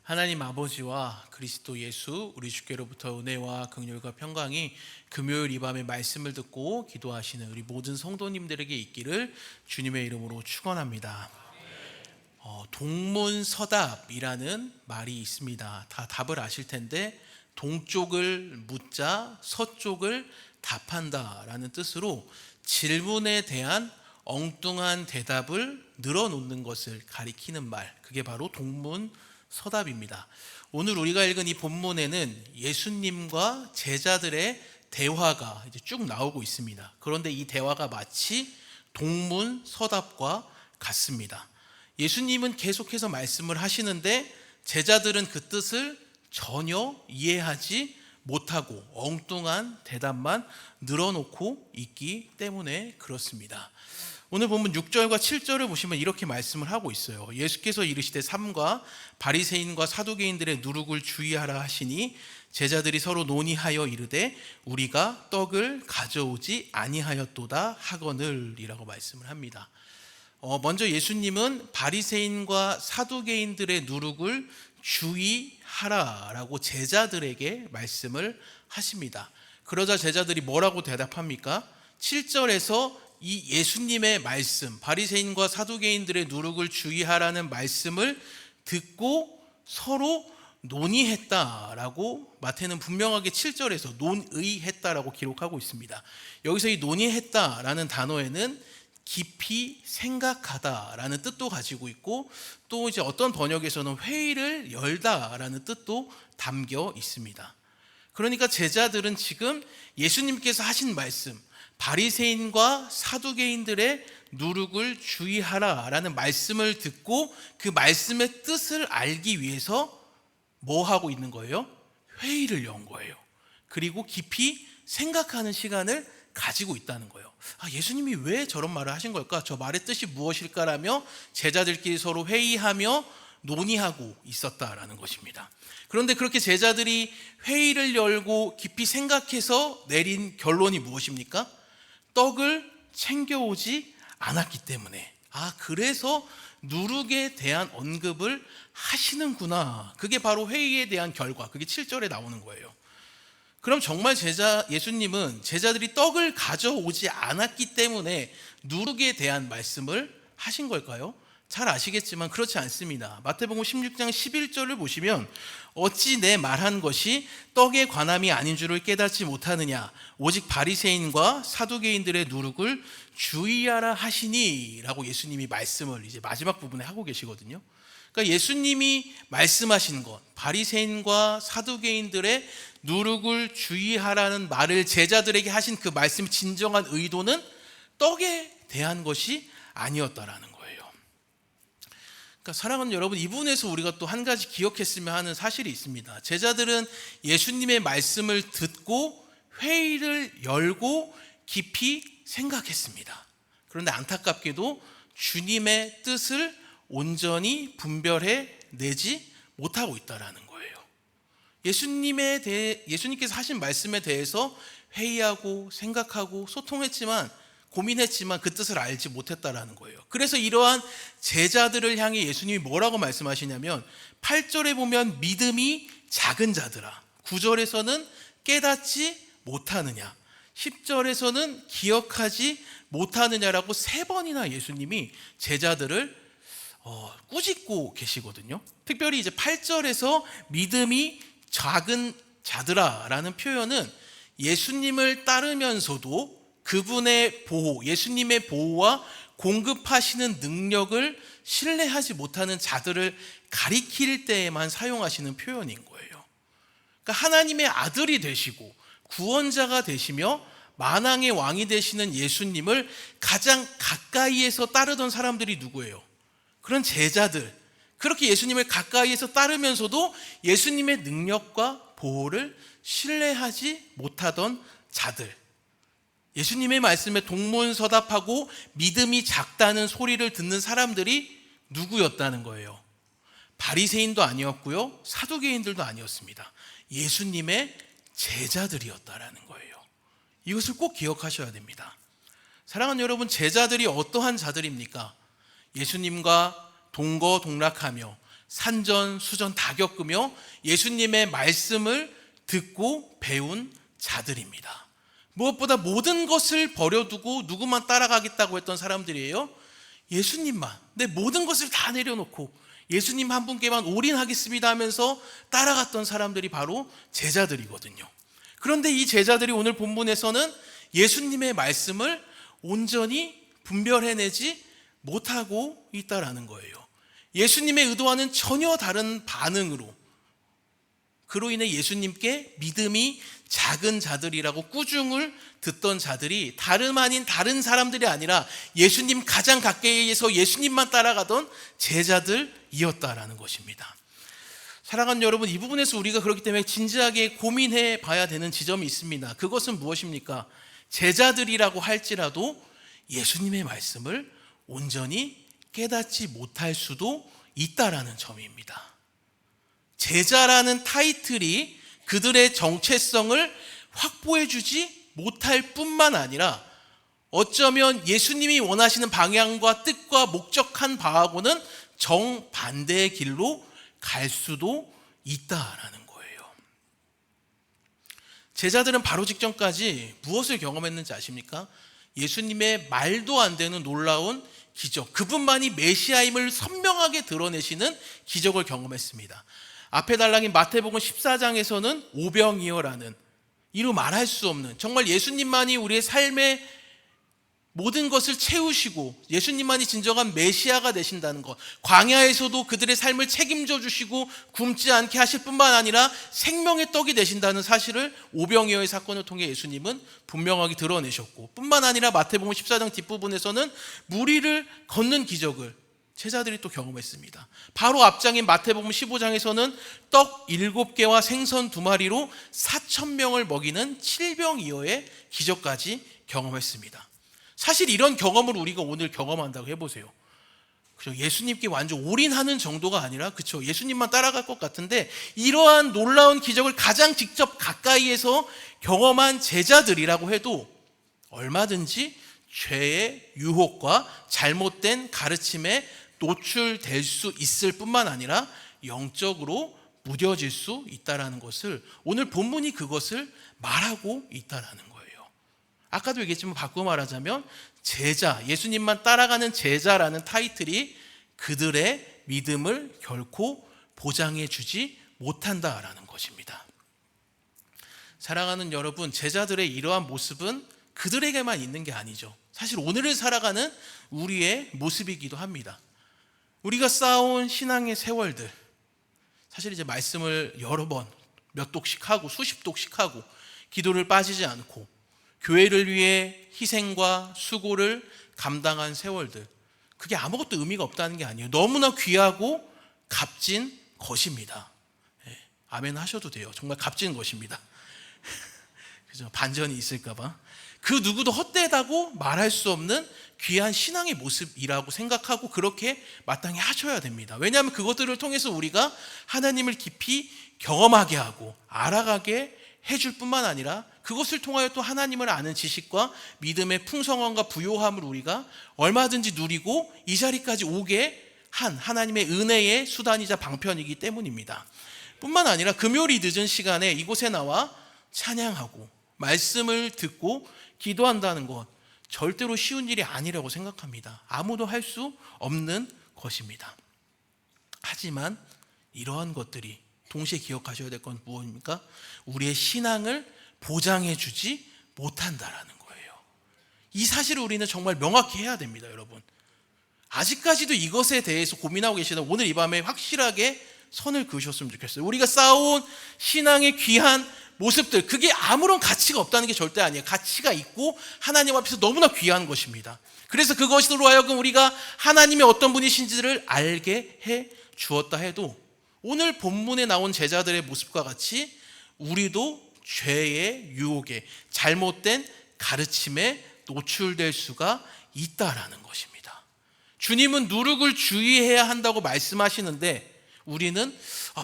하나님 아버지와 그리스도 예수 우리 주께로부터 은혜와 긍휼과 평강이 금요일 이 밤에 말씀을 듣고 기도하시는 우리 모든 성도님들에게 있기를 주님의 이름으로 축원합니다. 동문서답이라는 말이 있습니다. 다 답을 아실 텐데 동쪽을 묻자 서쪽을 답한다라는 뜻으로 질문에 대한 엉뚱한 대답을 늘어놓는 것을 가리키는 말, 그게 바로 동문서답입니다. 오늘 우리가 읽은 이 본문에는 예수님과 제자들의 대화가 이제 쭉 나오고 있습니다. 그런데 이 대화가 마치 동문서답과 같습니다. 예수님은 계속해서 말씀을 하시는데 제자들은 그 뜻을 전혀 이해하지 못하고 엉뚱한 대답만 늘어놓고 있기 때문에 그렇습니다. 오늘 보면 6절과 7절을 보시면 이렇게 말씀을 하고 있어요. 예수께서 이르시되 삼가 바리새인과 사두개인들의 누룩을 주의하라 하시니 제자들이 서로 논의하여 이르되 우리가 떡을 가져오지 아니하였도다 하거늘이라고 말씀을 합니다. 먼저 예수님은 바리새인과 사두개인들의 누룩을 주의하라라고 제자들에게 말씀을 하십니다. 그러자 제자들이 뭐라고 대답합니까? 7절에서 이 예수님의 말씀, 바리새인과 사두개인들의 누룩을 주의하라는 말씀을 듣고 서로 논의했다라고 마태는 분명하게 7절에서 논의했다라고 기록하고 있습니다. 여기서 이 논의했다라는 단어에는 깊이 생각하다라는 뜻도 가지고 있고 또 이제 어떤 번역에서는 회의를 열다라는 뜻도 담겨 있습니다. 그러니까 제자들은 지금 예수님께서 하신 말씀, 바리새인과 사두개인들의 누룩을 주의하라라는 말씀을 듣고 그 말씀의 뜻을 알기 위해서 뭐 하고 있는 거예요? 회의를 연 거예요. 그리고 깊이 생각하는 시간을 가지고 있다는 거예요. 예수님이 왜 저런 말을 하신 걸까? 저 말의 뜻이 무엇일까라며 제자들끼리 서로 회의하며 논의하고 있었다라는 것입니다. 그런데 그렇게 제자들이 회의를 열고 깊이 생각해서 내린 결론이 무엇입니까? 떡을 챙겨오지 않았기 때문에. 그래서 누룩에 대한 언급을 하시는구나. 그게 바로 회의에 대한 결과. 그게 7절에 나오는 거예요. 그럼 정말 예수님은 제자들이 떡을 가져오지 않았기 때문에 누룩에 대한 말씀을 하신 걸까요? 잘 아시겠지만 그렇지 않습니다. 마태복음 16장 11절을 보시면 어찌 내 말한 것이 떡에 관함이 아닌 줄을 깨닫지 못하느냐 오직 바리새인과 사두개인들의 누룩을 주의하라 하시니 라고 예수님이 말씀을 이제 마지막 부분에 하고 계시거든요. 그러니까 예수님이 말씀하신 것, 바리새인과 사두개인들의 누룩을 주의하라는 말을 제자들에게 하신 그 말씀의 진정한 의도는 떡에 대한 것이 아니었다라는 거예요. 그러니까 사랑하는 여러분, 이 부분에서 우리가 또 한 가지 기억했으면 하는 사실이 있습니다. 제자들은 예수님의 말씀을 듣고 회의를 열고 깊이 생각했습니다. 그런데 안타깝게도 주님의 뜻을 온전히 분별해 내지 못하고 있다라는 거예요. 예수님께서 하신 말씀에 대해서 회의하고 생각하고 소통했지만 고민했지만 그 뜻을 알지 못했다라는 거예요. 그래서 이러한 제자들을 향해 예수님이 뭐라고 말씀하시냐면 8절에 보면 믿음이 작은 자들아, 9절에서는 깨닫지 못하느냐, 10절에서는 기억하지 못하느냐라고 3번이나 예수님이 제자들을 꾸짖고 계시거든요. 특별히 이제 8절에서 믿음이 작은 자들아 라는 표현은 예수님을 따르면서도 그분의 보호, 예수님의 보호와 공급하시는 능력을 신뢰하지 못하는 자들을 가리킬 때에만 사용하시는 표현인 거예요. 그러니까 하나님의 아들이 되시고 구원자가 되시며 만왕의 왕이 되시는 예수님을 가장 가까이에서 따르던 사람들이 누구예요? 그런 제자들, 그렇게 예수님을 가까이에서 따르면서도 예수님의 능력과 보호를 신뢰하지 못하던 자들, 예수님의 말씀에 동문서답하고 믿음이 작다는 소리를 듣는 사람들이 누구였다는 거예요? 바리새인도 아니었고요, 사두개인들도 아니었습니다. 예수님의 제자들이었다라는 거예요. 이것을 꼭 기억하셔야 됩니다. 사랑하는 여러분, 제자들이 어떠한 자들입니까? 예수님과 동거동락하며 산전수전 다 겪으며 예수님의 말씀을 듣고 배운 자들입니다. 무엇보다 모든 것을 버려두고 누구만 따라가겠다고 했던 사람들이에요? 예수님만. 내 모든 것을 다 내려놓고 예수님 한 분께만 올인하겠습니다 하면서 따라갔던 사람들이 바로 제자들이거든요. 그런데 이 제자들이 오늘 본문에서는 예수님의 말씀을 온전히 분별해내지 못하고 있다라는 거예요. 예수님의 의도와는 전혀 다른 반응으로, 그로 인해 예수님께 믿음이 작은 자들이라고 꾸중을 듣던 자들이 다름 아닌 다른 사람들이 아니라 예수님 가장 가까이에서 예수님만 따라가던 제자들이었다라는 것입니다. 사랑하는 여러분, 이 부분에서 우리가 그렇기 때문에 진지하게 고민해 봐야 되는 지점이 있습니다. 그것은 무엇입니까? 제자들이라고 할지라도 예수님의 말씀을 온전히 깨닫지 못할 수도 있다라는 점입니다. 제자라는 타이틀이 그들의 정체성을 확보해 주지 못할 뿐만 아니라 어쩌면 예수님이 원하시는 방향과 뜻과 목적한 바하고는 정반대의 길로 갈 수도 있다라는 거예요. 제자들은 바로 직전까지 무엇을 경험했는지 아십니까? 예수님의 말도 안 되는 놀라운 기적, 그분만이 메시아임을 선명하게 드러내시는 기적을 경험했습니다. 앞에 달락인 마태복음 14장에서는 오병이어라는 이루 말할 수 없는, 정말 예수님만이 우리의 삶의 모든 것을 채우시고 예수님만이 진정한 메시아가 되신다는 것, 광야에서도 그들의 삶을 책임져 주시고 굶지 않게 하실 뿐만 아니라 생명의 떡이 되신다는 사실을 오병이어의 사건을 통해 예수님은 분명하게 드러내셨고, 뿐만 아니라 마태복음 14장 뒷부분에서는 물 위를 걷는 기적을 제자들이 또 경험했습니다. 바로 앞장인 마태복음 15장에서는 떡 7개와 생선 2마리로 4,000명을 먹이는 칠병이어의 기적까지 경험했습니다. 사실 이런 경험을 우리가 오늘 경험한다고 해보세요. 그죠? 예수님께 완전 올인하는 정도가 아니라, 그쵸? 예수님만 따라갈 것 같은데 이러한 놀라운 기적을 가장 직접 가까이에서 경험한 제자들이라고 해도 얼마든지 죄의 유혹과 잘못된 가르침에 노출될 수 있을 뿐만 아니라 영적으로 무뎌질 수 있다는 것을 오늘 본문이 그것을 말하고 있다는 거예요. 아까도 얘기했지만 바꾸어 말하자면 제자, 예수님만 따라가는 제자라는 타이틀이 그들의 믿음을 결코 보장해 주지 못한다라는 것입니다. 사랑하는 여러분, 제자들의 이러한 모습은 그들에게만 있는 게 아니죠. 사실 오늘을 살아가는 우리의 모습이기도 합니다. 우리가 쌓아온 신앙의 세월들, 사실 이제 말씀을 여러 번 몇 독씩 하고 수십 독씩 하고 기도를 빠지지 않고 교회를 위해 희생과 수고를 감당한 세월들, 그게 아무것도 의미가 없다는 게 아니에요. 너무나 귀하고 값진 것입니다. 네, 아멘 하셔도 돼요. 정말 값진 것입니다. 그죠? 반전이 있을까봐. 그 누구도 헛되다고 말할 수 없는 귀한 신앙의 모습이라고 생각하고 그렇게 마땅히 하셔야 됩니다. 왜냐하면 그것들을 통해서 우리가 하나님을 깊이 경험하게 하고 알아가게 해줄 뿐만 아니라 그것을 통하여 또 하나님을 아는 지식과 믿음의 풍성함과 부요함을 우리가 얼마든지 누리고 이 자리까지 오게 한 하나님의 은혜의 수단이자 방편이기 때문입니다. 뿐만 아니라 금요일이 늦은 시간에 이곳에 나와 찬양하고 말씀을 듣고 기도한다는 것, 절대로 쉬운 일이 아니라고 생각합니다. 아무도 할 수 없는 것입니다. 하지만 이러한 것들이 동시에 기억하셔야 될 건 무엇입니까? 우리의 신앙을 보장해 주지 못한다라는 거예요. 이 사실을 우리는 정말 명확히 해야 됩니다, 여러분. 아직까지도 이것에 대해서 고민하고 계시다면 오늘 이 밤에 확실하게 선을 그으셨으면 좋겠어요. 우리가 쌓아온 신앙의 귀한 모습들, 그게 아무런 가치가 없다는 게 절대 아니에요. 가치가 있고 하나님 앞에서 너무나 귀한 것입니다. 그래서 그것으로 하여금 우리가 하나님의 어떤 분이신지를 알게 해 주었다 해도 오늘 본문에 나온 제자들의 모습과 같이 우리도 죄의 유혹에, 잘못된 가르침에 노출될 수가 있다라는 것입니다. 주님은 누룩을 주의해야 한다고 말씀하시는데 우리는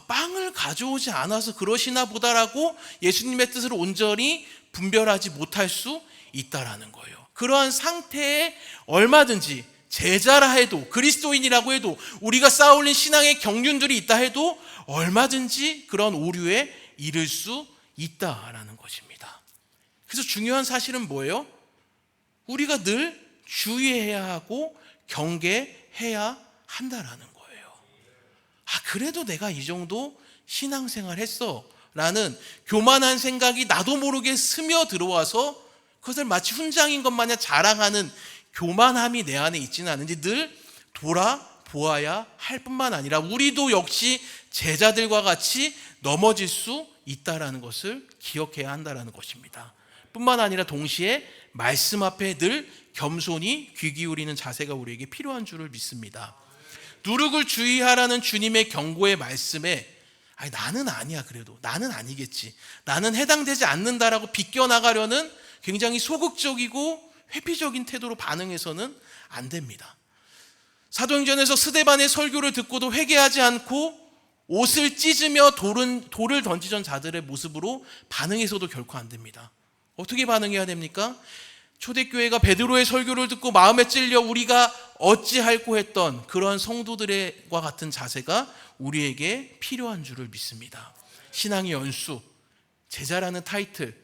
빵을 가져오지 않아서 그러시나 보다라고 예수님의 뜻을 온전히 분별하지 못할 수 있다라는 거예요. 그러한 상태에 얼마든지 제자라 해도, 그리스도인이라고 해도, 우리가 쌓아올린 신앙의 경륜들이 있다 해도 얼마든지 그런 오류에 이를 수 있다라는 것입니다. 그래서 중요한 사실은 뭐예요? 우리가 늘 주의해야 하고 경계해야 한다라는 거예요. 그래도 내가 이 정도 신앙생활 했어 라는 교만한 생각이 나도 모르게 스며들어와서 그것을 마치 훈장인 것 마냥 자랑하는 교만함이 내 안에 있지는 않은지 늘 돌아보아야 할 뿐만 아니라 우리도 역시 제자들과 같이 넘어질 수 있다라는 것을 기억해야 한다라는 것입니다. 뿐만 아니라 동시에 말씀 앞에 늘 겸손히 귀 기울이는 자세가 우리에게 필요한 줄을 믿습니다. 누룩을 주의하라는 주님의 경고의 말씀에 나는 아니야, 그래도 나는 아니겠지, 나는 해당되지 않는다라고 비껴나가려는 굉장히 소극적이고 회피적인 태도로 반응해서는 안 됩니다. 사도행전에서 스데반의 설교를 듣고도 회개하지 않고 옷을 찢으며 돌을 던지던 자들의 모습으로 반응해서도 결코 안 됩니다. 어떻게 반응해야 됩니까? 초대교회가 베드로의 설교를 듣고 마음에 찔려 우리가 어찌할꼬 했던 그런 성도들과 같은 자세가 우리에게 필요한 줄을 믿습니다. 신앙의 연수, 제자라는 타이틀,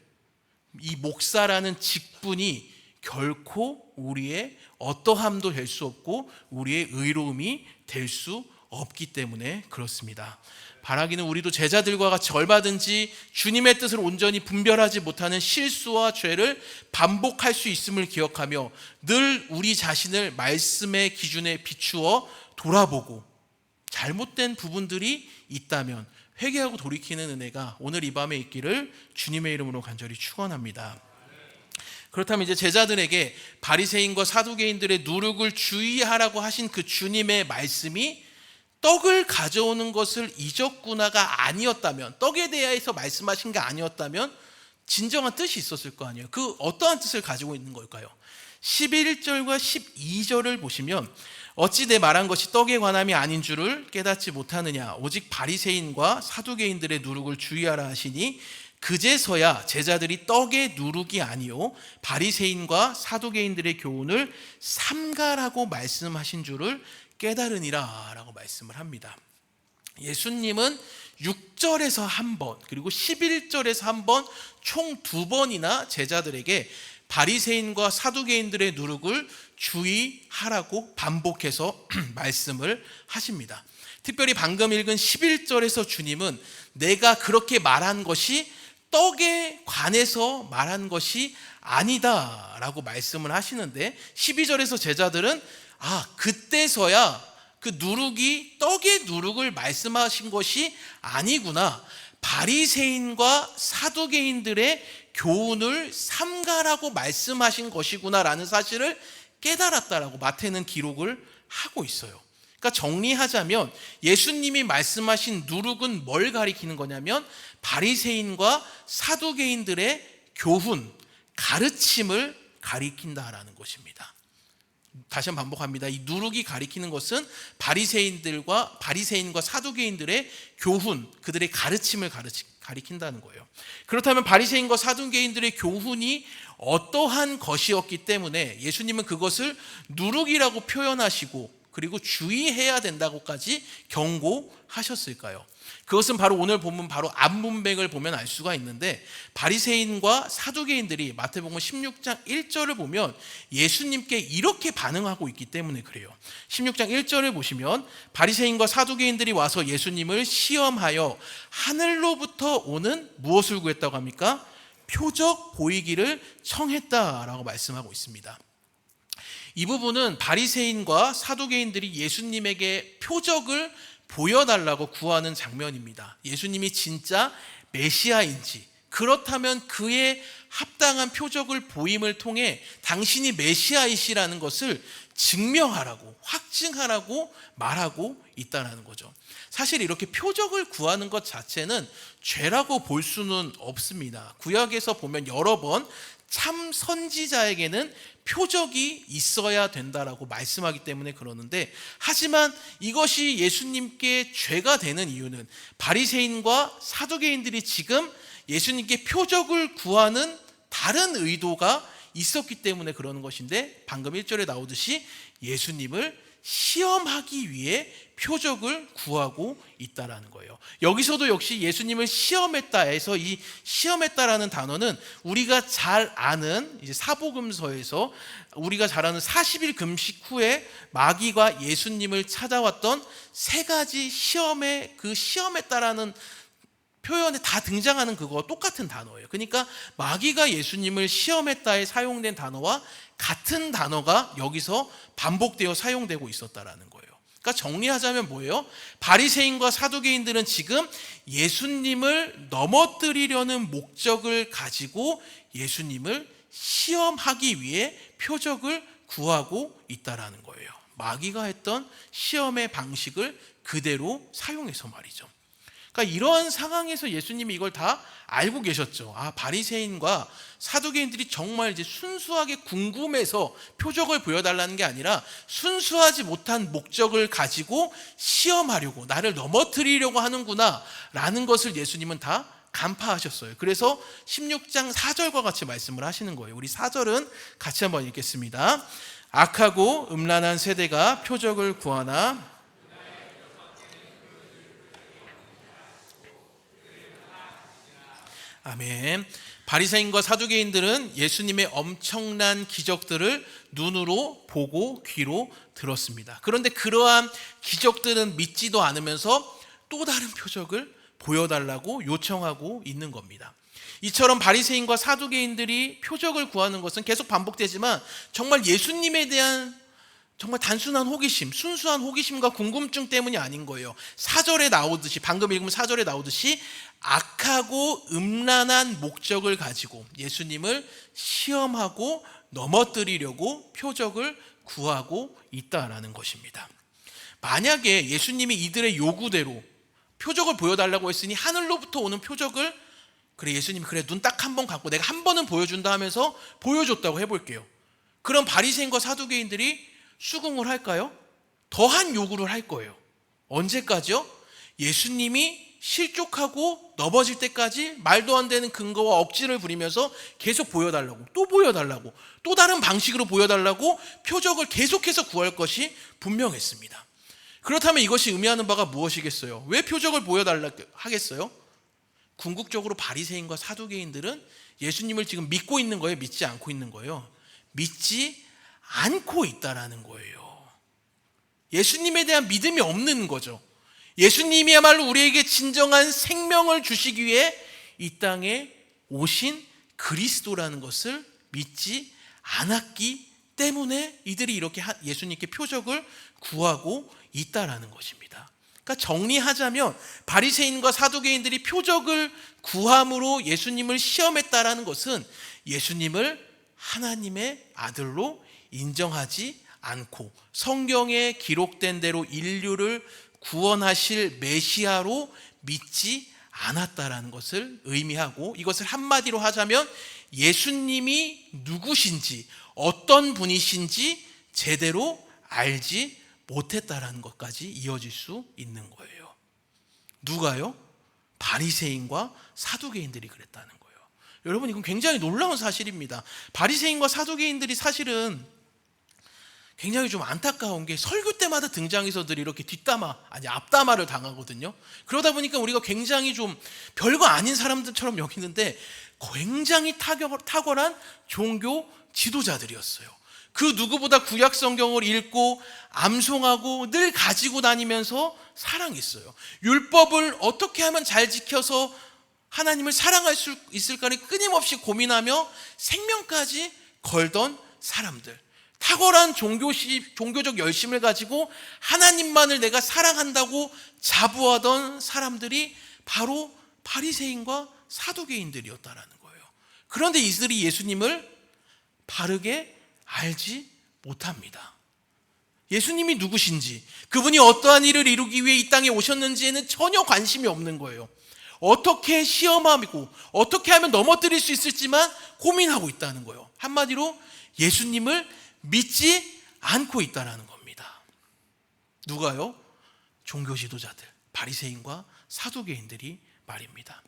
이 목사라는 직분이 결코 우리의 어떠함도 될 수 없고 우리의 의로움이 될 수 없기 때문에 그렇습니다. 바라기는 우리도 제자들과 같이 얼마든지 주님의 뜻을 온전히 분별하지 못하는 실수와 죄를 반복할 수 있음을 기억하며 늘 우리 자신을 말씀의 기준에 비추어 돌아보고 잘못된 부분들이 있다면 회개하고 돌이키는 은혜가 오늘 이 밤에 있기를 주님의 이름으로 간절히 축원합니다. 그렇다면 이제 제자들에게 바리새인과 사두개인들의 누룩을 주의하라고 하신 그 주님의 말씀이 떡을 가져오는 것을 잊었구나가 아니었다면, 떡에 대해서 말씀하신 게 아니었다면 진정한 뜻이 있었을 거 아니에요. 그 어떠한 뜻을 가지고 있는 걸까요? 11절과 12절을 보시면 어찌 내 말한 것이 떡에 관함이 아닌 줄을 깨닫지 못하느냐, 오직 바리새인과 사두개인들의 누룩을 주의하라 하시니 그제서야 제자들이 떡의 누룩이 아니요 바리새인과 사두개인들의 교훈을 삼가라고 말씀하신 줄을 깨달으니라 라고 말씀을 합니다. 예수님은 6절에서 한 번, 그리고 11절에서 한 번, 총 2번이나 제자들에게 바리새인과 사두개인들의 누룩을 주의하라고 반복해서 말씀을 하십니다. 특별히 방금 읽은 11절에서 주님은 내가 그렇게 말한 것이 떡에 관해서 말한 것이 아니다 라고 말씀을 하시는데, 12절에서 제자들은 그때서야 그 누룩이 떡의 누룩을 말씀하신 것이 아니구나, 바리새인과 사두개인들의 교훈을 삼가라고 말씀하신 것이구나 라는 사실을 깨달았다라고 마태는 기록을 하고 있어요. 그러니까 정리하자면 예수님이 말씀하신 누룩은 뭘 가리키는 거냐면 바리새인과 사두개인들의 교훈, 가르침을 가리킨다라는 것입니다. 다시 한번 반복합니다. 이 누룩이 가리키는 것은 바리새인과 사두개인들의 교훈, 그들의 가르침을 가리킨다는 거예요. 그렇다면 바리새인과 사두개인들의 교훈이 어떠한 것이었기 때문에 예수님은 그것을 누룩이라고 표현하시고 그리고 주의해야 된다고까지 경고하셨을까요? 그것은 바로 오늘 본문 바로 앞문맥을 보면 알 수가 있는데, 바리새인과 사두개인들이 마태복음 16장 1절을 보면 예수님께 이렇게 반응하고 있기 때문에 그래요. 16장 1절을 보시면 바리새인과 사두개인들이 와서 예수님을 시험하여 하늘로부터 오는 무엇을 구했다고 합니까? 표적 보이기를 청했다라고 말씀하고 있습니다. 이 부분은 바리새인과 사두개인들이 예수님에게 표적을 보여달라고 구하는 장면입니다. 예수님이 진짜 메시아인지, 그렇다면 그의 합당한 표적을 보임을 통해 당신이 메시아이시라는 것을 증명하라고, 확증하라고 말하고 있다는 거죠. 사실 이렇게 표적을 구하는 것 자체는 죄라고 볼 수는 없습니다. 구약에서 보면 여러 번 참 선지자에게는 표적이 있어야 된다라고 말씀하기 때문에 그러는데, 하지만 이것이 예수님께 죄가 되는 이유는 바리새인과 사두개인들이 지금 예수님께 표적을 구하는 다른 의도가 있었기 때문에 그러는 것인데, 방금 1절에 나오듯이 예수님을 시험하기 위해 표적을 구하고 있다라는 거예요. 여기서도 역시 예수님을 시험했다 해서 이 시험했다라는 단어는 우리가 잘 아는 이제 사복음서에서 우리가 잘 아는 40일 금식 후에 마귀가 예수님을 찾아왔던 세 가지 시험의 그 시험했다라는 표현에 다 등장하는 그거와 똑같은 단어예요. 그러니까 마귀가 예수님을 시험했다에 사용된 단어와 같은 단어가 여기서 반복되어 사용되고 있었다라는 거예요. 그러니까 정리하자면 뭐예요? 바리새인과 사두개인들은 지금 예수님을 넘어뜨리려는 목적을 가지고 예수님을 시험하기 위해 표적을 구하고 있다라는 거예요. 마귀가 했던 시험의 방식을 그대로 사용해서 말이죠. 그러니까 이러한 상황에서 예수님이 이걸 다 알고 계셨죠. 바리새인과 사두개인들이 정말 이제 순수하게 궁금해서 표적을 보여달라는 게 아니라 순수하지 못한 목적을 가지고 시험하려고, 나를 넘어뜨리려고 하는구나 라는 것을 예수님은 다 간파하셨어요. 그래서 16장 4절과 같이 말씀을 하시는 거예요. 우리 4절은 같이 한번 읽겠습니다. 악하고 음란한 세대가 표적을 구하나 아멘. 바리새인과 사두개인들은 예수님의 엄청난 기적들을 눈으로 보고 귀로 들었습니다. 그런데 그러한 기적들은 믿지도 않으면서 또 다른 표적을 보여달라고 요청하고 있는 겁니다. 이처럼 바리새인과 사두개인들이 표적을 구하는 것은 계속 반복되지만 정말 예수님에 대한 정말 단순한 호기심, 순수한 호기심과 궁금증 때문이 아닌 거예요. 4절에 나오듯이, 방금 읽으면 4절에 나오듯이 악하고 음란한 목적을 가지고 예수님을 시험하고 넘어뜨리려고 표적을 구하고 있다라는 것입니다. 만약에 예수님이 이들의 요구대로 표적을 보여달라고 했으니 하늘로부터 오는 표적을 예수님이 눈 딱 한 번 감고 내가 한 번은 보여준다 하면서 보여줬다고 해볼게요. 그럼 바리새인과 사두개인들이 수긍을 할까요? 더한 요구를 할 거예요. 언제까지요? 예수님이 실족하고 넘어질 때까지 말도 안 되는 근거와 억지를 부리면서 계속 보여달라고, 또 보여달라고, 또 다른 방식으로 보여달라고 표적을 계속해서 구할 것이 분명했습니다. 그렇다면 이것이 의미하는 바가 무엇이겠어요? 왜 표적을 보여달라고 하겠어요? 궁극적으로 바리새인과 사두개인들은 예수님을 지금 믿고 있는 거예요? 믿지 않고 있는 거예요? 믿지 않고 있다라는 거예요. 예수님에 대한 믿음이 없는 거죠. 예수님이야말로 우리에게 진정한 생명을 주시기 위해 이 땅에 오신 그리스도라는 것을 믿지 않았기 때문에 이들이 이렇게 예수님께 표적을 구하고 있다라는 것입니다. 그러니까 정리하자면 바리새인과 사두개인들이 표적을 구함으로 예수님을 시험했다라는 것은 예수님을 하나님의 아들로 인정하지 않고 성경에 기록된 대로 인류를 구원하실 메시아로 믿지 않았다라는 것을 의미하고, 이것을 한마디로 하자면 예수님이 누구신지, 어떤 분이신지 제대로 알지 못했다라는 것까지 이어질 수 있는 거예요. 누가요? 바리새인과 사두개인들이 그랬다는 거예요. 여러분, 이건 굉장히 놀라운 사실입니다. 바리새인과 사두개인들이 사실은 굉장히 좀 안타까운 게 설교 때마다 등장해서들 이렇게 앞담화를 당하거든요. 그러다 보니까 우리가 굉장히 좀 별거 아닌 사람들처럼 여기는데 굉장히 탁월한 종교 지도자들이었어요. 그 누구보다 구약 성경을 읽고 암송하고 늘 가지고 다니면서 사랑했어요. 율법을 어떻게 하면 잘 지켜서 하나님을 사랑할 수 있을까를 끊임없이 고민하며 생명까지 걸던 사람들. 탁월한 종교적 열심을 가지고 하나님만을 내가 사랑한다고 자부하던 사람들이 바로 바리새인과 사두개인들이었다라는 거예요. 그런데 이들이 예수님을 바르게 알지 못합니다. 예수님이 누구신지, 그분이 어떠한 일을 이루기 위해 이 땅에 오셨는지에는 전혀 관심이 없는 거예요. 어떻게 시험하고 어떻게 하면 넘어뜨릴 수 있을지만 고민하고 있다는 거예요. 한마디로 예수님을 믿지 않고 있다는 겁니다. 누가요? 종교 지도자들, 바리새인과 사두개인들이 말입니다.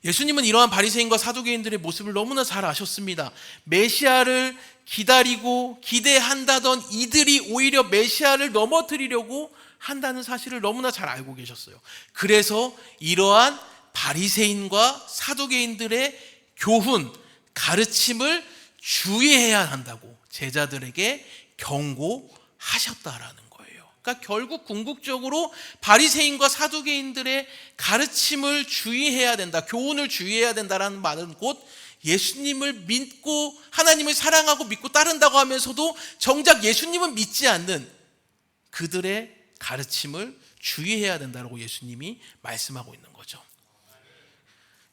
예수님은 이러한 바리새인과 사두개인들의 모습을 너무나 잘 아셨습니다. 메시아를 기다리고 기대한다던 이들이 오히려 메시아를 넘어뜨리려고 한다는 사실을 너무나 잘 알고 계셨어요. 그래서 이러한 바리새인과 사두개인들의 교훈, 가르침을 주의해야 한다고 제자들에게 경고하셨다라는 거예요. 그러니까 결국 궁극적으로 바리새인과 사두개인들의 가르침을 주의해야 된다, 교훈을 주의해야 된다라는 말은 곧 예수님을 믿고 하나님을 사랑하고 믿고 따른다고 하면서도 정작 예수님은 믿지 않는 그들의 가르침을 주의해야 된다고 예수님이 말씀하고 있는 거죠.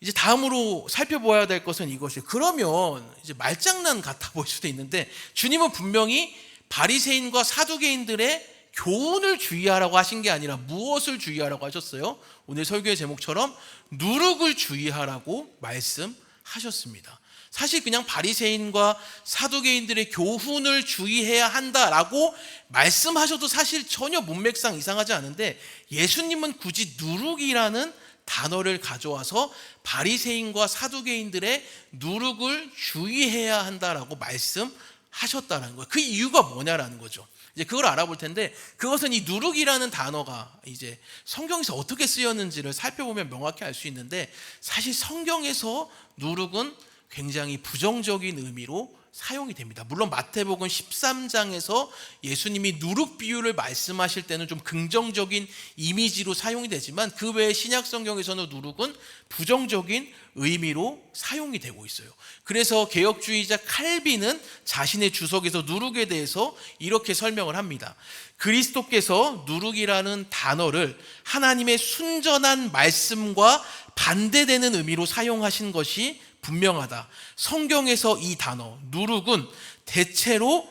이제 다음으로 살펴보아야 될 것은 이것이에요. 그러면 이제 말장난 같아 보일 수도 있는데 주님은 분명히 바리새인과 사두개인들의 교훈을 주의하라고 하신 게 아니라 무엇을 주의하라고 하셨어요? 오늘 설교의 제목처럼 누룩을 주의하라고 말씀하셨습니다. 사실 그냥 바리새인과 사두개인들의 교훈을 주의해야 한다라고 말씀하셔도 사실 전혀 문맥상 이상하지 않은데 예수님은 굳이 누룩이라는 단어를 가져와서 바리새인과 사두개인들의 누룩을 주의해야 한다라고 말씀하셨다는 거예요. 그 이유가 뭐냐라는 거죠. 이제 그걸 알아볼 텐데 그것은 이 누룩이라는 단어가 이제 성경에서 어떻게 쓰였는지를 살펴보면 명확히 알 수 있는데 사실 성경에서 누룩은 굉장히 부정적인 의미로 사용이 됩니다. 물론 마태복음 13장에서 예수님이 누룩 비유를 말씀하실 때는 좀 긍정적인 이미지로 사용이 되지만 그 외에 신약 성경에서는 누룩은 부정적인 의미로 사용이 되고 있어요. 그래서 개혁주의자 칼빈은 자신의 주석에서 누룩에 대해서 이렇게 설명을 합니다. 그리스도께서 누룩이라는 단어를 하나님의 순전한 말씀과 반대되는 의미로 사용하신 것이 분명하다. 성경에서 이 단어 누룩은 대체로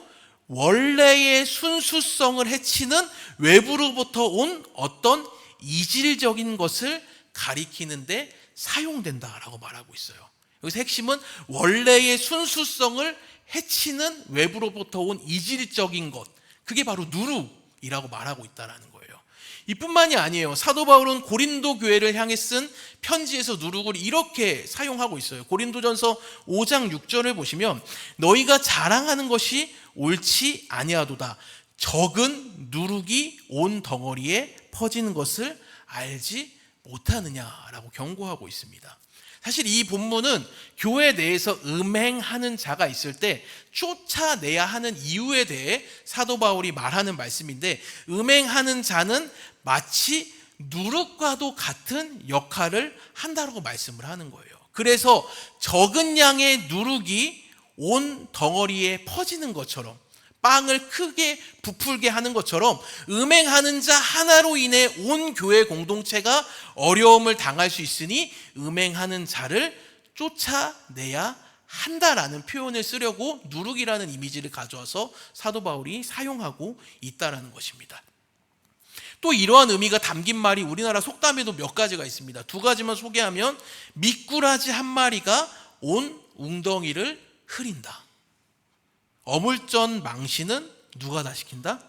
원래의 순수성을 해치는 외부로부터 온 어떤 이질적인 것을 가리키는데 사용된다라고 말하고 있어요. 여기서 핵심은 원래의 순수성을 해치는 외부로부터 온 이질적인 것, 그게 바로 누룩이라고 말하고 있다는 거예요. 이뿐만이 아니에요. 사도 바울은 고린도 교회를 향해 쓴 편지에서 누룩을 이렇게 사용하고 있어요. 고린도전서 5장 6절을 보시면 너희가 자랑하는 것이 옳지 아니하도다. 적은 누룩이 온 덩어리에 퍼지는 것을 알지 못하느냐라고 경고하고 있습니다. 사실 이 본문은 교회 내에서 음행하는 자가 있을 때 쫓아내야 하는 이유에 대해 사도 바울이 말하는 말씀인데 음행하는 자는 마치 누룩과도 같은 역할을 한다고 말씀을 하는 거예요. 그래서 적은 양의 누룩이 온 덩어리에 퍼지는 것처럼 빵을 크게 부풀게 하는 것처럼 음행하는 자 하나로 인해 온 교회 공동체가 어려움을 당할 수 있으니 음행하는 자를 쫓아내야 한다라는 표현을 쓰려고 누룩이라는 이미지를 가져와서 사도 바울이 사용하고 있다라는 것입니다. 또 이러한 의미가 담긴 말이 우리나라 속담에도 몇 가지가 있습니다. 두 가지만 소개하면 미꾸라지 한 마리가 온 웅덩이를 흐린다. 어물전 망신은 누가 다 시킨다?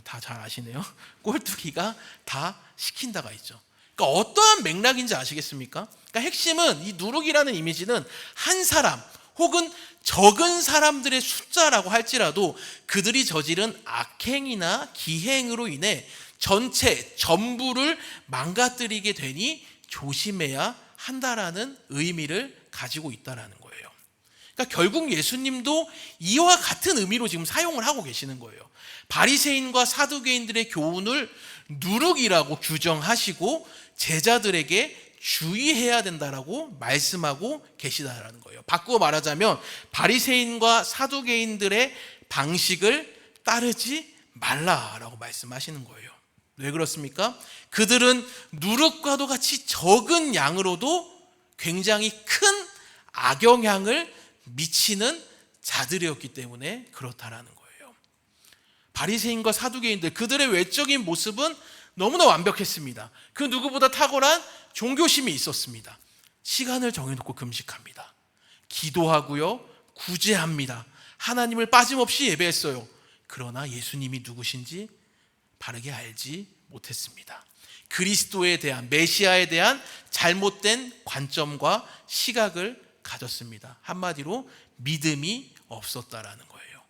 다 잘 아시네요. 꼴뚜기가 다 시킨다가 있죠. 그러니까 어떠한 맥락인지 아시겠습니까? 그러니까 핵심은 이 누룩이라는 이미지는 한 사람 혹은 적은 사람들의 숫자라고 할지라도 그들이 저지른 악행이나 기행으로 인해 전부를 망가뜨리게 되니 조심해야 한다라는 의미를 가지고 있다라는 거예요. 그러니까 결국 예수님도 이와 같은 의미로 지금 사용을 하고 계시는 거예요. 바리새인과 사두개인들의 교훈을 누룩이라고 규정하시고 제자들에게 주의해야 된다라고 말씀하고 계시다라는 거예요. 바꾸어 말하자면 바리새인과 사두개인들의 방식을 따르지 말라라고 말씀하시는 거예요. 왜 그렇습니까? 그들은 누룩과도 같이 적은 양으로도 굉장히 큰 악영향을 미치는 자들이었기 때문에 그렇다라는 거예요. 바리새인과 사두개인들 그들의 외적인 모습은 너무나 완벽했습니다. 그 누구보다 탁월한 종교심이 있었습니다. 시간을 정해놓고 금식합니다. 기도하고요, 구제합니다. 하나님을 빠짐없이 예배했어요. 그러나 예수님이 누구신지 바르게 알지 못했습니다. 그리스도에 대한, 메시아에 대한 잘못된 관점과 시각을 가졌습니다. 한마디로 믿음이 없었다라는 거예요.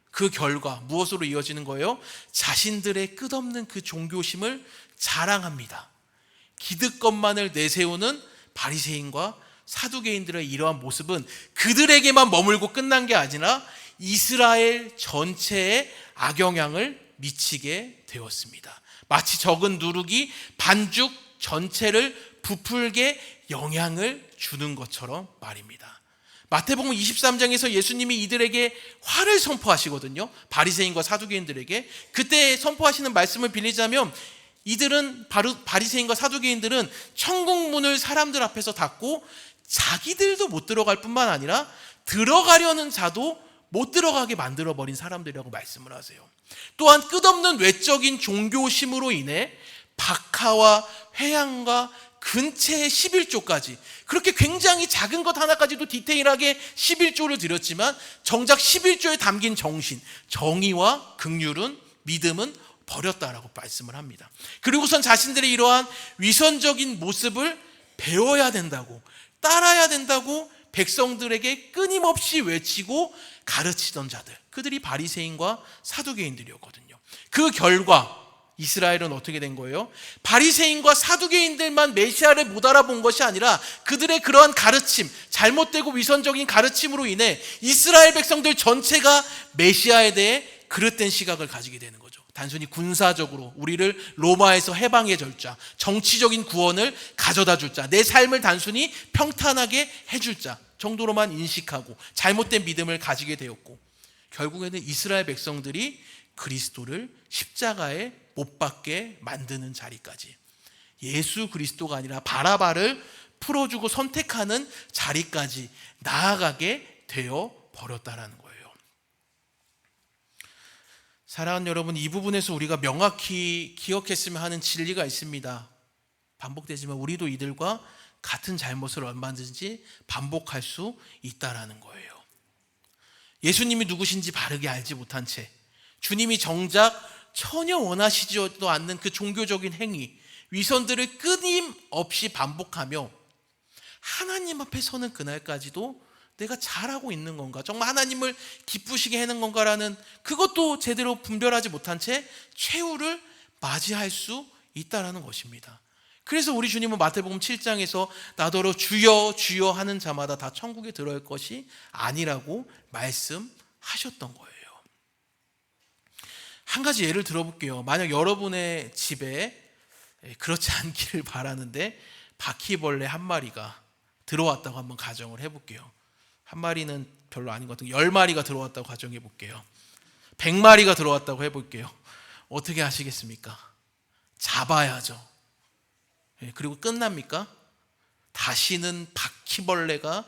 그 결과 무엇으로 이어지는 거예요? 자신들의 끝없는 그 종교심을 자랑합니다. 기득권만을 내세우는 바리새인과 사두개인들의 이러한 모습은 그들에게만 머물고 끝난 게 아니라 이스라엘 전체에 악영향을 미치게 되었습니다. 마치 적은 누룩이 반죽 전체를 부풀게 영향을 주는 것처럼 말입니다. 마태복음 23장에서 예수님이 이들에게 화를 선포하시거든요. 바리새인과 사두개인들에게. 그때 선포하시는 말씀을 빌리자면 이들은 바리새인과 사두개인들은 천국 문을 사람들 앞에서 닫고 자기들도 못 들어갈 뿐만 아니라 들어가려는 자도 못 들어가게 만들어버린 사람들이라고 말씀을 하세요. 또한 끝없는 외적인 종교심으로 인해 박하와 회향과 근체의 11조까지, 그렇게 굉장히 작은 것 하나까지도 디테일하게 11조를 드렸지만 정작 11조에 담긴 정신, 정의와 긍휼은, 믿음은 버렸다라고 말씀을 합니다. 그리고선 자신들의 이러한 위선적인 모습을 배워야 된다고, 따라야 된다고 백성들에게 끊임없이 외치고 가르치던 자들, 그들이 바리새인과 사두개인들이었거든요. 그 결과 이스라엘은 어떻게 된 거예요? 바리새인과 사두개인들만 메시아를 못 알아본 것이 아니라 그들의 그러한 가르침, 잘못되고 위선적인 가르침으로 인해 이스라엘 백성들 전체가 메시아에 대해 그릇된 시각을 가지게 되는 거죠. 단순히 군사적으로 우리를 로마에서 해방해 줄 자, 정치적인 구원을 가져다 줄 자, 내 삶을 단순히 평탄하게 해줄 자 정도로만 인식하고 잘못된 믿음을 가지게 되었고, 결국에는 이스라엘 백성들이 그리스도를 십자가에 못 박게 만드는 자리까지, 예수 그리스도가 아니라 바라바를 풀어주고 선택하는 자리까지 나아가게 되어 버렸다라는 거예요. 사랑하는 여러분, 이 부분에서 우리가 명확히 기억했으면 하는 진리가 있습니다. 반복되지만 우리도 이들과 같은 잘못을 얼마든지 반복할 수 있다라는 거예요. 예수님이 누구신지 바르게 알지 못한 채 주님이 정작 전혀 원하시지도 않는 그 종교적인 행위, 위선들을 끊임없이 반복하며 하나님 앞에 서는 그날까지도 내가 잘하고 있는 건가, 정말 하나님을 기쁘시게 하는 건가라는 그것도 제대로 분별하지 못한 채 최후를 맞이할 수 있다는 것입니다. 그래서 우리 주님은 마태복음 7장에서 나더러 주여 주여 하는 자마다 다 천국에 들어갈 것이 아니라고 말씀하셨던 거예요. 한 가지 예를 들어볼게요. 만약 여러분의 집에 그렇지 않기를 바라는데 바퀴벌레 한 마리가 들어왔다고 한번 가정을 해볼게요. 한 마리는 별로 아닌 것 같은 10마리가 들어왔다고 가정해 볼게요. 100마리가 들어왔다고 해볼게요. 어떻게 하시겠습니까? 잡아야죠. 그리고 끝납니까? 다시는 바퀴벌레가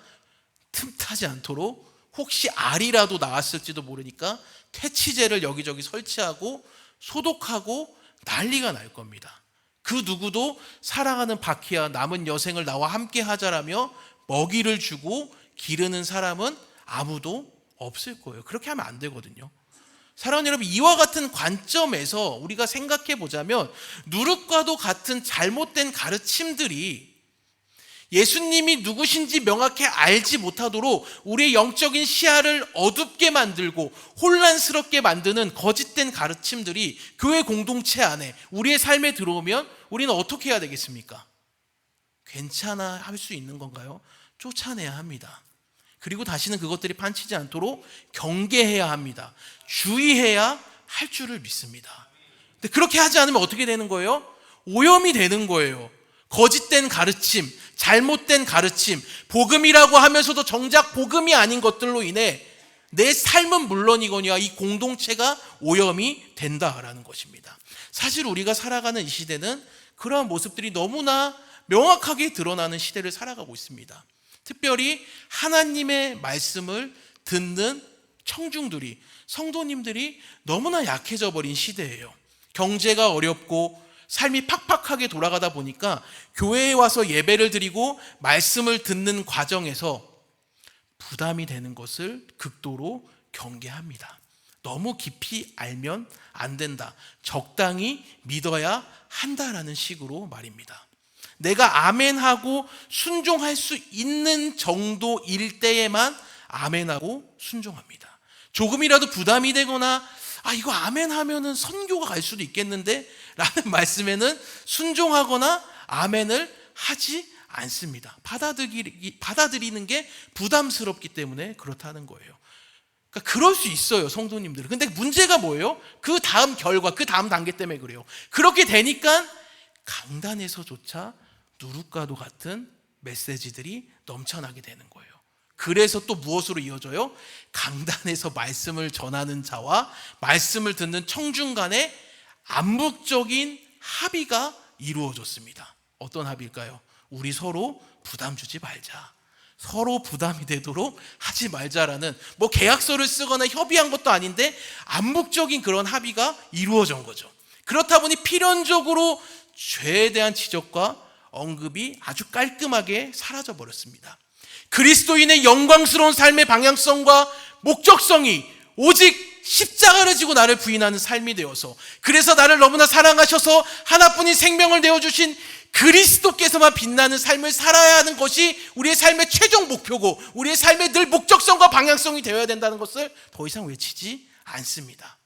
틈타지 않도록 혹시 알이라도 나왔을지도 모르니까 퇴치제를 여기저기 설치하고 소독하고 난리가 날 겁니다. 그 누구도 사랑하는 바퀴와 남은 여생을 나와 함께 하자라며 먹이를 주고 기르는 사람은 아무도 없을 거예요. 그렇게 하면 안 되거든요. 사랑하는 여러분, 이와 같은 관점에서 우리가 생각해 보자면 누룩과도 같은 잘못된 가르침들이 예수님이 누구신지 명확히 알지 못하도록 우리의 영적인 시야를 어둡게 만들고 혼란스럽게 만드는 거짓된 가르침들이 교회 공동체 안에 우리의 삶에 들어오면 우리는 어떻게 해야 되겠습니까? 괜찮아 할 수 있는 건가요? 쫓아내야 합니다. 그리고 다시는 그것들이 판치지 않도록 경계해야 합니다. 주의해야 할 줄을 믿습니다. 근데 그렇게 하지 않으면 어떻게 되는 거예요? 오염이 되는 거예요. 거짓된 가르침, 잘못된 가르침, 복음이라고 하면서도 정작 복음이 아닌 것들로 인해 내 삶은 물론이거니와 이 공동체가 오염이 된다라는 것입니다. 사실 우리가 살아가는 이 시대는 그러한 모습들이 너무나 명확하게 드러나는 시대를 살아가고 있습니다. 특별히 하나님의 말씀을 듣는 청중들이, 성도님들이 너무나 약해져 버린 시대예요. 경제가 어렵고 삶이 팍팍하게 돌아가다 보니까 교회에 와서 예배를 드리고 말씀을 듣는 과정에서 부담이 되는 것을 극도로 경계합니다. 너무 깊이 알면 안 된다. 적당히 믿어야 한다라는 식으로 말입니다. 내가 아멘하고 순종할 수 있는 정도일 때에만 아멘하고 순종합니다. 조금이라도 부담이 되거나 이거 아멘하면은 선교가 갈 수도 있겠는데 라는 말씀에는 순종하거나 아멘을 하지 않습니다. 받아들이는 게 부담스럽기 때문에 그렇다는 거예요. 그러니까 그럴 수 있어요, 성도님들. 근데 문제가 뭐예요? 그 다음 결과, 그 다음 단계 때문에 그래요. 그렇게 되니까 강단에서조차 누룩과도 같은 메시지들이 넘쳐나게 되는 거예요. 그래서 또 무엇으로 이어져요? 강단에서 말씀을 전하는 자와 말씀을 듣는 청중 간의 암묵적인 합의가 이루어졌습니다. 어떤 합의일까요? 우리 서로 부담 주지 말자. 서로 부담이 되도록 하지 말자라는 계약서를 쓰거나 협의한 것도 아닌데 암묵적인 그런 합의가 이루어진 거죠. 그렇다 보니 필연적으로 죄에 대한 지적과 언급이 아주 깔끔하게 사라져 버렸습니다. 그리스도인의 영광스러운 삶의 방향성과 목적성이 오직 십자가를 지고 나를 부인하는 삶이 되어서, 그래서 나를 너무나 사랑하셔서 하나뿐인 생명을 내어주신 그리스도께서만 빛나는 삶을 살아야 하는 것이 우리의 삶의 최종 목표고 우리의 삶의 늘 목적성과 방향성이 되어야 된다는 것을 더 이상 외치지 않습니다.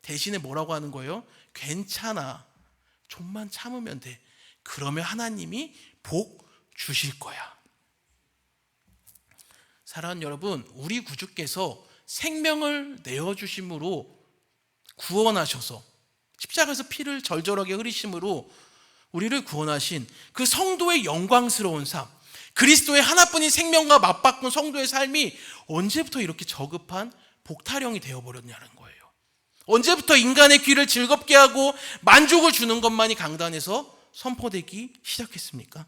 대신에 뭐라고 하는 거예요? 괜찮아, 좀만 참으면 돼. 그러면 하나님이 복 주실 거야. 사랑하는 여러분, 우리 구주께서 생명을 내어주심으로 구원하셔서 십자가에서 피를 절절하게 흐리심으로 우리를 구원하신 그 성도의 영광스러운 삶, 그리스도의 하나뿐인 생명과 맞바꾼 성도의 삶이 언제부터 이렇게 저급한 복타령이 되어버렸냐는 거예요. 언제부터 인간의 귀를 즐겁게 하고 만족을 주는 것만이 강단에서 선포되기 시작했습니까?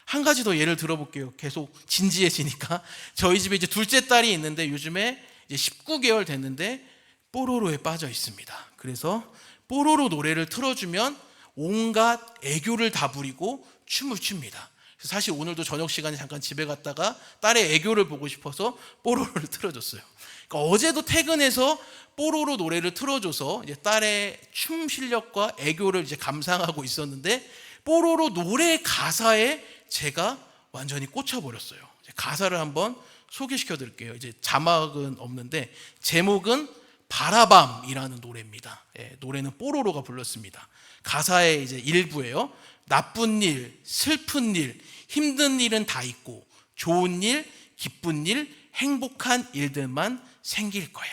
한 가지 더 예를 들어볼게요. 계속 진지해지니까. 저희 집에 이제 둘째 딸이 있는데 요즘에 이제 19개월 됐는데 뽀로로에 빠져 있습니다. 그래서 뽀로로 노래를 틀어주면 온갖 애교를 다 부리고 춤을 춥니다. 사실 오늘도 저녁 시간에 잠깐 집에 갔다가 딸의 애교를 보고 싶어서 뽀로로를 틀어줬어요. 그러니까 어제도 퇴근해서 뽀로로 노래를 틀어줘서 이제 딸의 춤 실력과 애교를 이제 감상하고 있었는데 뽀로로 노래 가사에 제가 완전히 꽂혀버렸어요. 가사를 한번 소개시켜 드릴게요. 이제 자막은 없는데 제목은 바라밤이라는 노래입니다. 노래는 뽀로로가 불렀습니다. 가사의 이제 일부예요. 나쁜 일, 슬픈 일, 힘든 일은 다 있고 좋은 일, 기쁜 일, 행복한 일들만 생길 거야.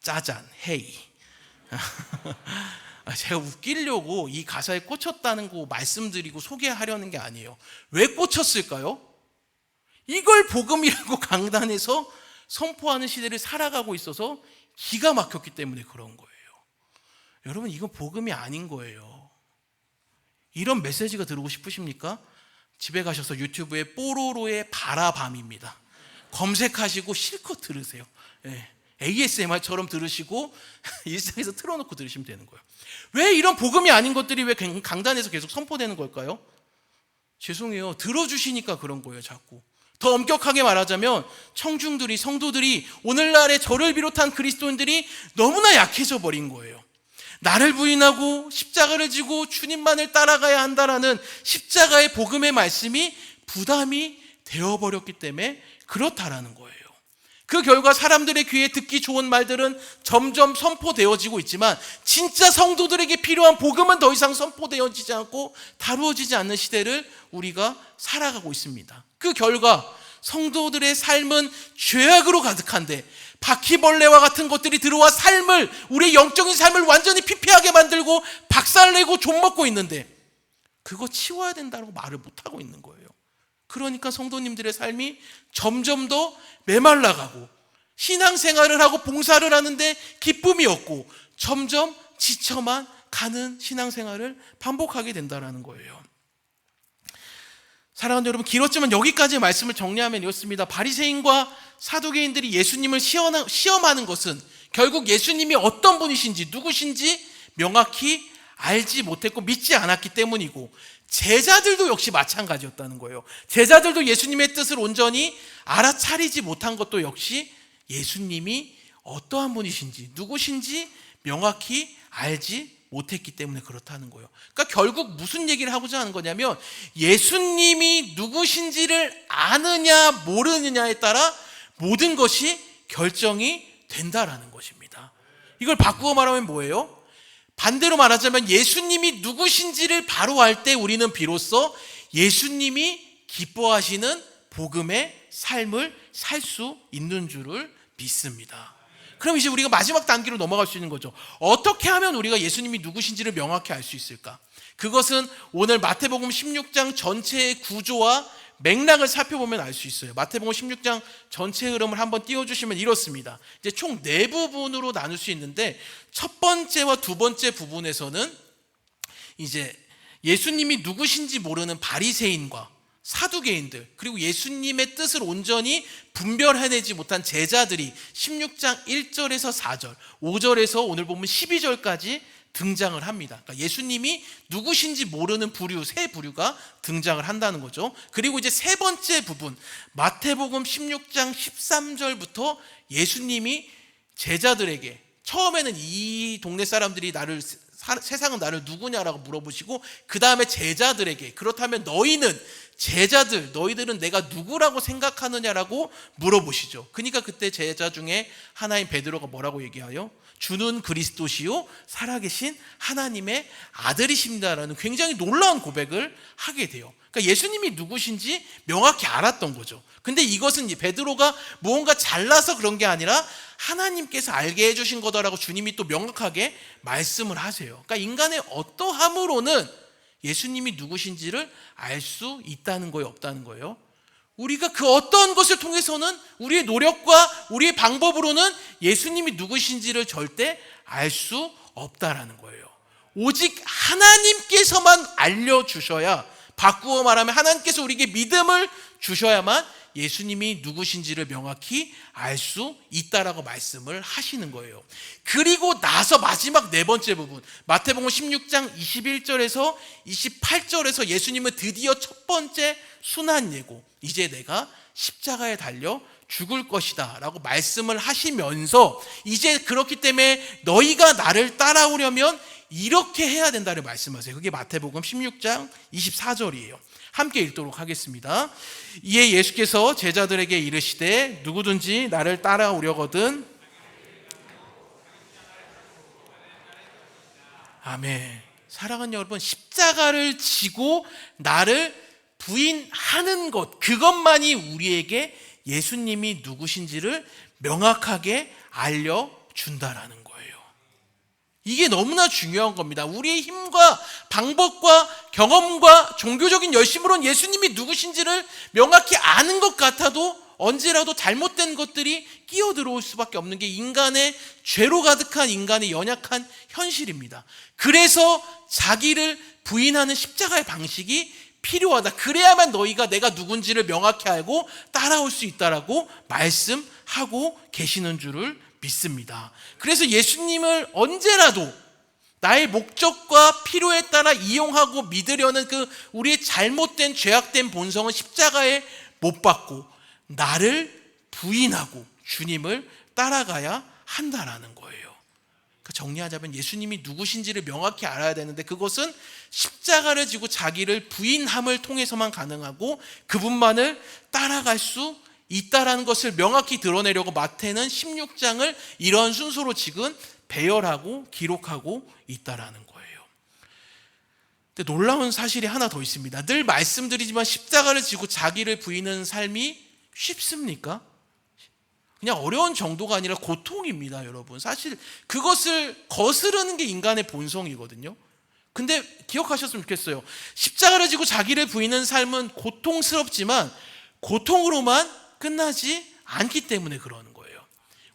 짜잔, 헤이. 제가 웃기려고 이 가사에 꽂혔다는 거 말씀드리고 소개하려는 게 아니에요. 왜 꽂혔을까요? 이걸 복음이라고 강단에서 선포하는 시대를 살아가고 있어서 기가 막혔기 때문에 그런 거예요. 여러분, 이건 복음이 아닌 거예요. 이런 메시지가 들으고 싶으십니까? 집에 가셔서 유튜브에 뽀로로의 바라밤입니다. 검색하시고 실컷 들으세요. ASMR처럼 들으시고 일상에서 틀어놓고 들으시면 되는 거예요. 왜 이런 복음이 아닌 것들이 왜 강단에서 계속 선포되는 걸까요? 죄송해요. 들어주시니까 그런 거예요, 자꾸. 더 엄격하게 말하자면 청중들이, 성도들이, 오늘날의 저를 비롯한 그리스도인들이 너무나 약해져 버린 거예요. 나를 부인하고 십자가를 지고 주님만을 따라가야 한다라는 십자가의 복음의 말씀이 부담이 되어버렸기 때문에 그렇다라는 거예요. 그 결과 사람들의 귀에 듣기 좋은 말들은 점점 선포되어지고 있지만 진짜 성도들에게 필요한 복음은 더 이상 선포되어지지 않고 다루어지지 않는 시대를 우리가 살아가고 있습니다. 그 결과 성도들의 삶은 죄악으로 가득한데 바퀴벌레와 같은 것들이 들어와 삶을, 우리의 영적인 삶을 완전히 피폐하게 만들고 박살내고 좀먹고 있는데 그거 치워야 된다고 말을 못하고 있는 거예요. 그러니까 성도님들의 삶이 점점 더 메말라가고 신앙생활을 하고 봉사를 하는데 기쁨이 없고 점점 지쳐만 가는 신앙생활을 반복하게 된다는 거예요. 사랑하는 여러분, 길었지만 여기까지 말씀을 정리하면 이렇습니다. 바리새인과 사두개인들이 예수님을 시험하는 것은 결국 예수님이 어떤 분이신지, 누구신지 명확히 알지 못했고 믿지 않았기 때문이고, 제자들도 역시 마찬가지였다는 거예요. 제자들도 예수님의 뜻을 온전히 알아차리지 못한 것도 역시 예수님이 어떠한 분이신지, 누구신지 명확히 알지 못했기 때문에 그렇다는 거예요. 그러니까 결국 무슨 얘기를 하고자 하는 거냐면 예수님이 누구신지를 아느냐 모르느냐에 따라 모든 것이 결정이 된다라는 것입니다. 이걸 바꾸어 말하면 뭐예요? 반대로 말하자면 예수님이 누구신지를 바로 알 때 우리는 비로소 예수님이 기뻐하시는 복음의 삶을 살 수 있는 줄을 믿습니다. 그럼 이제 우리가 마지막 단계로 넘어갈 수 있는 거죠. 어떻게 하면 우리가 예수님이 누구신지를 명확히 알 수 있을까? 그것은 오늘 마태복음 16장 전체의 구조와 맥락을 살펴보면 알 수 있어요. 마태복음 16장 전체 흐름을 한번 띄워주시면 이렇습니다. 이제 총 4부분으로 나눌 수 있는데 첫 번째와 두 번째 부분에서는 이제 예수님이 누구신지 모르는 바리새인과 사두개인들 그리고 예수님의 뜻을 온전히 분별해내지 못한 제자들이 16장 1절에서 4절, 5절에서 오늘 보면 12절까지 등장을 합니다. 그러니까 예수님이 누구신지 모르는 부류, 세 부류가 등장을 한다는 거죠. 그리고 이제 세 번째 부분, 마태복음 16장 13절부터 예수님이 제자들에게 처음에는 이 동네 사람들이 세상은 나를 누구냐라고 물어보시고 그 다음에 제자들에게 그렇다면 너희들은 내가 누구라고 생각하느냐라고 물어보시죠. 그러니까 그때 제자 중에 하나인 베드로가 뭐라고 얘기하여? 주는 그리스도시요 살아계신 하나님의 아들이십니다라는 굉장히 놀라운 고백을 하게 돼요. 그러니까 예수님이 누구신지 명확히 알았던 거죠. 근데 이것은 베드로가 무언가 잘나서 그런 게 아니라 하나님께서 알게 해주신 거다라고 주님이 또 명확하게 말씀을 하세요. 그러니까 인간의 어떠함으로는 예수님이 누구신지를 알 수 있다는 거예요, 없다는 거예요? 우리가 그 어떤 것을 통해서는 우리의 노력과 우리의 방법으로는 예수님이 누구신지를 절대 알 수 없다라는 거예요. 오직 하나님께서만 알려주셔야, 바꾸어 말하면 하나님께서 우리에게 믿음을 주셔야만 예수님이 누구신지를 명확히 알 수 있다라고 말씀을 하시는 거예요. 그리고 나서 마지막 네 번째 부분, 마태복음 16장 21절에서 28절에서 예수님은 드디어 첫 번째 순환 예고, 이제 내가 십자가에 달려 죽을 것이다 라고 말씀을 하시면서 이제 그렇기 때문에 너희가 나를 따라오려면 이렇게 해야 된다를 말씀하세요. 그게 마태복음 16장 24절이에요. 함께 읽도록 하겠습니다. 이에 예수께서 제자들에게 이르시되 누구든지 나를 따라오려거든. 아멘. 사랑하는 여러분, 십자가를 지고 나를 부인하는 것, 그것만이 우리에게 예수님이 누구신지를 명확하게 알려준다라는 거예요. 이게 너무나 중요한 겁니다. 우리의 힘과 방법과 경험과 종교적인 열심으로는 예수님이 누구신지를 명확히 아는 것 같아도 언제라도 잘못된 것들이 끼어들어올 수밖에 없는 게 인간의 죄로 가득한 인간의 연약한 현실입니다. 그래서 자기를 부인하는 십자가의 방식이 필요하다. 그래야만 너희가 내가 누군지를 명확히 알고 따라올 수 있다라고 말씀하고 계시는 줄을 믿습니다. 그래서 예수님을 언제라도 나의 목적과 필요에 따라 이용하고 믿으려는 그 우리의 잘못된 죄악된 본성은 십자가에 못 박고 나를 부인하고 주님을 따라가야 한다라는 거예요. 정리하자면 예수님이 누구신지를 명확히 알아야 되는데 그것은 십자가를 지고 자기를 부인함을 통해서만 가능하고 그분만을 따라갈 수 있다라는 것을 명확히 드러내려고 마태는 16장을 이런 순서로 지금 배열하고 기록하고 있다라는 거예요. 근데 놀라운 사실이 하나 더 있습니다. 늘 말씀드리지만 십자가를 지고 자기를 부인하는 삶이 쉽습니까? 그냥 어려운 정도가 아니라 고통입니다, 여러분. 사실 그것을 거스르는 게 인간의 본성이거든요. 근데 기억하셨으면 좋겠어요. 십자가를 지고 자기를 부인하는 삶은 고통스럽지만 고통으로만 끝나지 않기 때문에 그러는 거예요.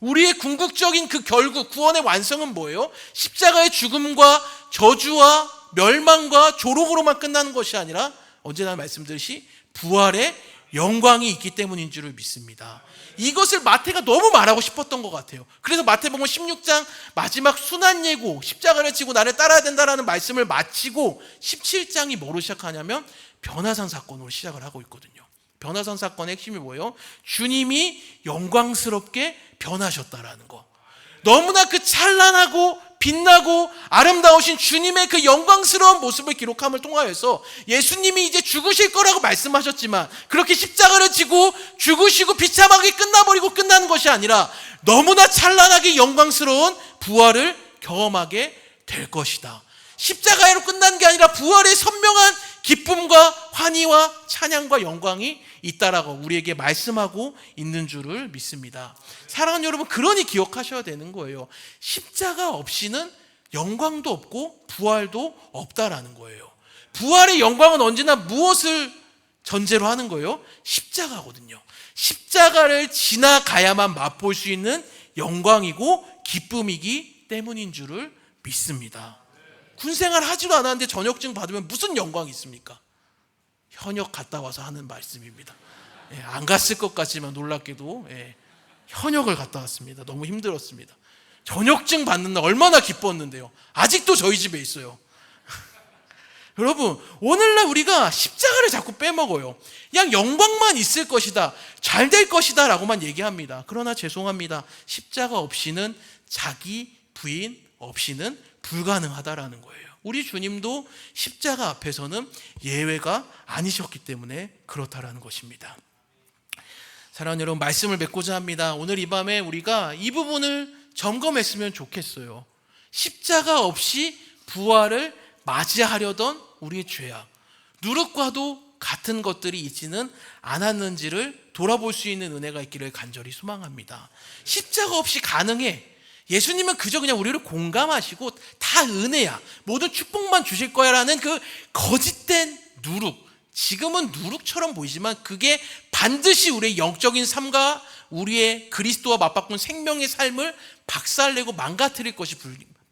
우리의 궁극적인 그 결국 구원의 완성은 뭐예요? 십자가의 죽음과 저주와 멸망과 조롱으로만 끝나는 것이 아니라 언제나 말씀드렸듯이 부활의 영광이 있기 때문인 줄을 믿습니다. 이것을 마태가 너무 말하고 싶었던 것 같아요. 그래서 마태복음 16장 마지막 순환 예고, 십자가를 지고 나를 따라야 된다라는 말씀을 마치고 17장이 뭐로 시작하냐면 변화산 사건으로 시작을 하고 있거든요. 변화산 사건의 핵심이 뭐예요? 주님이 영광스럽게 변하셨다라는 거. 너무나 그 찬란하고 빛나고 아름다우신 주님의 그 영광스러운 모습을 기록함을 통하여서 예수님이 이제 죽으실 거라고 말씀하셨지만 그렇게 십자가를 지고 죽으시고 비참하게 끝나버리고 끝나는 것이 아니라 너무나 찬란하게 영광스러운 부활을 경험하게 될 것이다. 십자가로 끝난 게 아니라 부활의 선명한 기쁨과 환희와 찬양과 영광이 있다라고 우리에게 말씀하고 있는 줄을 믿습니다. 사랑하는 여러분, 그러니 기억하셔야 되는 거예요. 십자가 없이는 영광도 없고 부활도 없다라는 거예요. 부활의 영광은 언제나 무엇을 전제로 하는 거예요? 십자가거든요. 십자가를 지나가야만 맛볼 수 있는 영광이고 기쁨이기 때문인 줄을 믿습니다. 군생활 하지도 않았는데 전역증 받으면 무슨 영광이 있습니까? 현역 갔다 와서 하는 말씀입니다. 안 갔을 것 같지만 놀랍게도 현역을 갔다 왔습니다. 너무 힘들었습니다. 전역증 받는 날 얼마나 기뻤는데요. 아직도 저희 집에 있어요. 여러분, 오늘날 우리가 십자가를 자꾸 빼먹어요. 그냥 영광만 있을 것이다, 잘 될 것이다 라고만 얘기합니다. 그러나 죄송합니다. 십자가 없이는, 자기 부인 없이는 불가능하다라는 거예요. 우리 주님도 십자가 앞에서는 예외가 아니셨기 때문에 그렇다라는 것입니다. 사랑하는 여러분, 말씀을 맺고자 합니다. 오늘 이 밤에 우리가 이 부분을 점검했으면 좋겠어요. 십자가 없이 부활을 맞이하려던 우리의 죄악, 누룩과도 같은 것들이 있지는 않았는지를 돌아볼 수 있는 은혜가 있기를 간절히 소망합니다. 십자가 없이 가능해. 예수님은 그저 그냥 우리를 공감하시고 다 은혜야, 모든 축복만 주실 거야 라는 그 거짓된 누룩, 지금은 누룩처럼 보이지만 그게 반드시 우리의 영적인 삶과 우리의 그리스도와 맞바꾼 생명의 삶을 박살내고 망가뜨릴 것이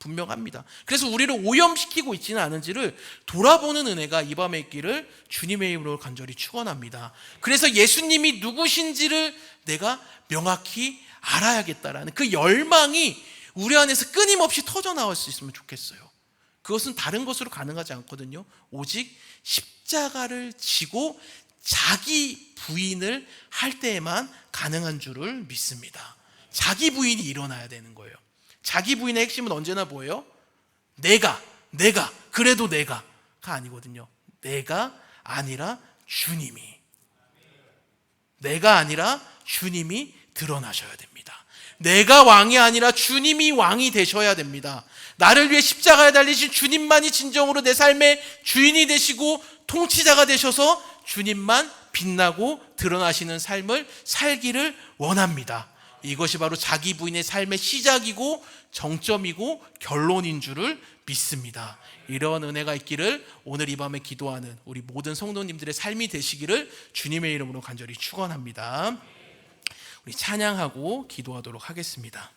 분명합니다. 그래서 우리를 오염시키고 있지는 않은지를 돌아보는 은혜가 이 밤에 있기를 주님의 이름으로 간절히 축원합니다. 그래서 예수님이 누구신지를 내가 명확히 알아야겠다라는 그 열망이 우리 안에서 끊임없이 터져나올 수 있으면 좋겠어요. 그것은 다른 것으로 가능하지 않거든요. 오직 십자가를 지고 자기 부인을 할 때에만 가능한 줄을 믿습니다. 자기 부인이 일어나야 되는 거예요. 자기 부인의 핵심은 언제나 뭐예요? 그래도 내가가 아니거든요. 내가 아니라 주님이, 내가 아니라 주님이 드러나셔야 됩니다. 내가 왕이 아니라 주님이 왕이 되셔야 됩니다. 나를 위해 십자가에 달리신 주님만이 진정으로 내 삶의 주인이 되시고 통치자가 되셔서 주님만 빛나고 드러나시는 삶을 살기를 원합니다. 이것이 바로 자기 부인의 삶의 시작이고 정점이고 결론인 줄을 믿습니다. 이러한 은혜가 있기를 오늘 이 밤에 기도하는 우리 모든 성도님들의 삶이 되시기를 주님의 이름으로 간절히 축원합니다. 우리 찬양하고 기도하도록 하겠습니다.